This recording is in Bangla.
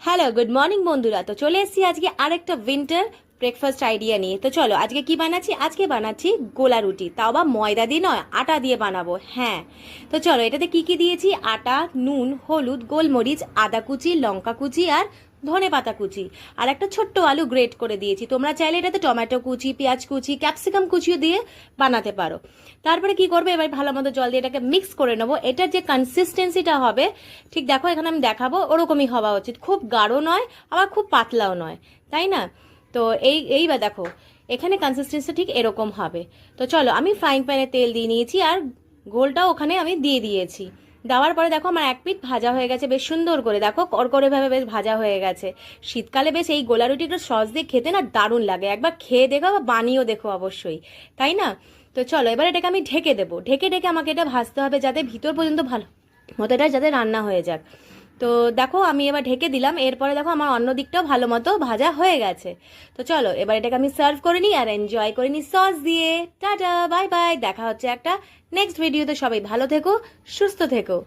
হ্যালো গুড মর্নিং বন্ধুরা। তো চলে এসেছি আজকে আরেকটা উইন্টার ব্রেকফাস্ট আইডিয়া নিয়ে। তো চলো আজকে কি বানাচ্ছি, আজকে বানাচ্ছি গোলা রুটি, তাও বা ময়দা দিয়ে নয়, আটা দিয়ে বানাবো। হ্যাঁ, তো চলো এটাতে কি কি দিয়েছি, আটা, নুন, হলুদ, গোলমরিচ, আদা কুচি, লঙ্কা কুচি আর ধনে পাতা কুচি, আর একটা ছোট্ট আলু গ্রেট করে দিয়েছি। তোমরা চাইলে এটাতে টমেটো কুচি, পেঁয়াজ কুচি, ক্যাপসিকাম কুচিও দিয়ে বানাতে পারো। তারপরে কি করবে, এবার ভালো মতো জল দিয়ে এটাকে মিক্স করে নেবো। এটার যে কনসিস্টেন্সিটা হবে, ঠিক দেখো এখানে আমি দেখাবো, ওরকমই হওয়া উচিত। খুব গাঢ় নয়, আবার খুব পাতলাও নয়, তাই না? তো এইবার দেখো এখানে কনসিস্টেন্সি ঠিক এরকম হবে। তো চলো আমি ফ্রাইং প্যানে তেল দিয়ে নিয়েছি আর গোলটাও ওখানে আমি দিয়ে দিয়েছি। দেওয়ার পরে দেখো আমার এক পিঠ ভাজা হয়ে গেছে বেশ সুন্দর করে, দেখো করকরে ভাবে বেশ ভাজা হয়ে গেছে। শীতকালে বেশ এই গোলা রুটিটা সস দিয়ে খেতে না দারুণ লাগে, একবার খেয়ে দেখো বা বানিয়েও দেখো অবশ্যই, তাই না? তো চলো এবার এটাকে আমি ঢেকে দেবো। ঢেকে ঢেকে আমাকে এটা ভাজতে হবে যাতে ভিতর পর্যন্ত ভালো মতো এটা যাতে রান্না হয়ে যাক। তো দেখো আমি এবার ঢেকে দিলাম, এরপরে দেখো আমার অন্য দিকটাও ভালো মতো ভাজা হয়ে গেছে। তো চলো এবার এটাকে আমি সার্ভ করে নিই আর এনজয় করে নিই সস দিয়ে। টাটা, বাই বাই, দেখা হচ্ছে একটা নেক্সট ভিডিওতে। সবাই ভালো থেকো, সুস্থ থেকো।